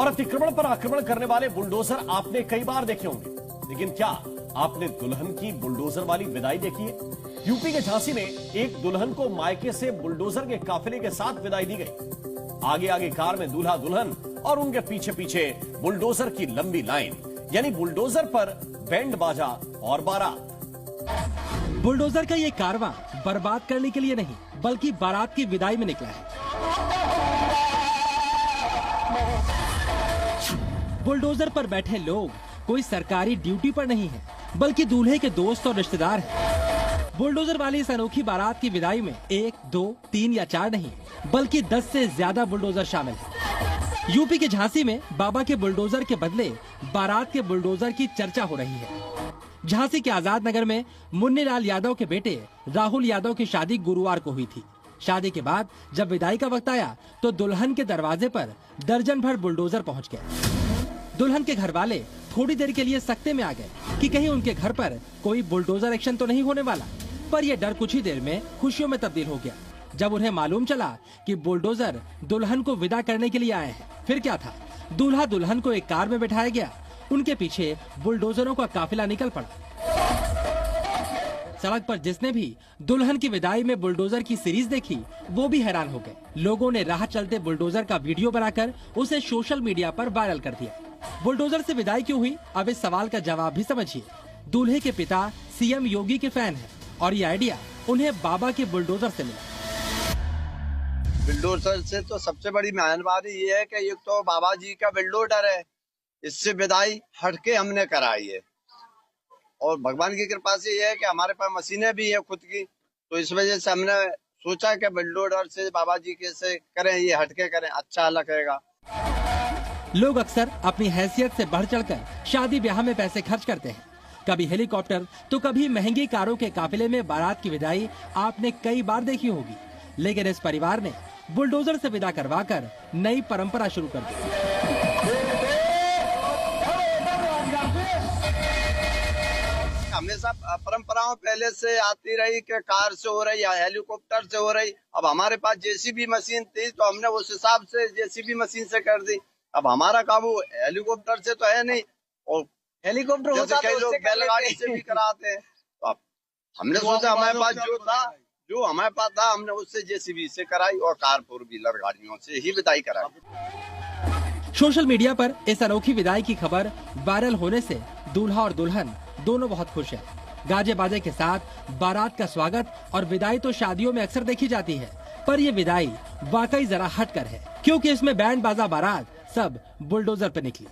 और अतिक्रमण पर आक्रमण करने वाले बुलडोजर आपने कई बार देखे होंगे, लेकिन क्या आपने दुल्हन की बुलडोजर वाली विदाई देखी है? यूपी के झांसी में एक दुल्हन को मायके से बुलडोजर के काफिले के साथ विदाई दी गई। आगे आगे कार में दूल्हा दुल्हन और उनके पीछे पीछे बुलडोजर की लंबी लाइन, यानी बुलडोजर पर बैंड बाजा और बारात। बुलडोजर का ये कारवां बर्बाद करने के लिए नहीं, बल्कि बारात की विदाई में निकला है। बुलडोजर पर बैठे लोग कोई सरकारी ड्यूटी पर नहीं है, बल्कि दूल्हे के दोस्त और रिश्तेदार हैं। बुलडोजर वाली इस अनोखी बारात की विदाई में 1, 2, 3 या 4 नहीं, बल्कि 10 से ज्यादा बुलडोजर शामिल हैं। यूपी के झांसी में बाबा के बुलडोजर के बदले बारात के बुलडोजर की चर्चा हो रही है। झांसी के आजाद नगर में मुन्नीलाल यादव के बेटे राहुल यादव की शादी गुरुवार को हुई थी। शादी के बाद जब विदाई का वक्त आया तो दुल्हन के दरवाजे पर दर्जन भर बुलडोजर पहुंच गए। दुल्हन के घर वाले थोड़ी देर के लिए सकते में आ गए कि कहीं उनके घर पर कोई बुलडोजर एक्शन तो नहीं होने वाला, पर यह डर कुछ ही देर में खुशियों में तब्दील हो गया जब उन्हें मालूम चला कि बुलडोजर दुल्हन को विदा करने के लिए आए हैं। फिर क्या था, दूल्हा दुल्हन को एक कार में बिठाया गया, उनके पीछे बुलडोजरों का काफिला निकल पड़ा। सड़क पर जिसने भी दुल्हन की विदाई में बुलडोजर की सीरीज देखी, वो भी हैरान हो गए। लोगों ने राह चलते बुलडोजर का वीडियो बनाकर उसे सोशल मीडिया पर वायरल कर दिया। बुलडोजर से विदाई क्यों हुई, अब इस सवाल का जवाब भी समझिए। दूल्हे के पिता सीएम योगी के फैन हैं और ये आइडिया उन्हें बाबा के बुलडोजर से मिला। बुलडोजर से तो सबसे बड़ी मेहरबानी ये है कि ये तो बाबा जी का बुलडोजर है, इससे विदाई हटके हमने कराई है। और भगवान की कृपा से ये है कि हमारे पास मशीनें भी है खुद की, तो इस वजह से हमने सोचा कि बुलडोजर से बाबा जी के से करें, ये हटके करें, अच्छा लगेगा। लोग अक्सर अपनी हैसियत से बढ़ चढ़कर शादी ब्याह में पैसे खर्च करते हैं। कभी हेलीकॉप्टर तो कभी महंगी कारों के काफिले में बारात की विदाई आपने कई बार देखी होगी, लेकिन इस परिवार ने बुलडोजर से विदा करवाकर नई परंपरा शुरू कर दी। हमेशा परंपराओं पहले से आती रही कि कार से हो रही या हेलीकॉप्टर से हो रही। अब हमारे पास जेसीबी मशीन थी तो हमने उस हिसाब से जेसीबी मशीन से कर दी। अब हमारा काबू हेलीकॉप्टर से तो है नहीं, और हेलीकॉप्टर होता तो कई लोग बैलगाड़ी से भी कराते हैं। तो अब हमने सोचा हमारे पास जो हमारे पास था हमने उससे जेसीबी से कराई और कार 4 व्हीलर गाड़ियों से ही विदाई कराई। सोशल मीडिया पर इस अनोखी विदाई की खबर वायरल होने से दूल्हा और दुल्हन दोनों बहुत खुश हैं। गाजे बाजे के साथ बारात का स्वागत और विदाई तो शादियों में अक्सर देखी जाती है, पर ये विदाई वाकई जरा हटकर है, क्योंकि इसमें बैंड बाजा बारात सब बुलडोजर पे निकली।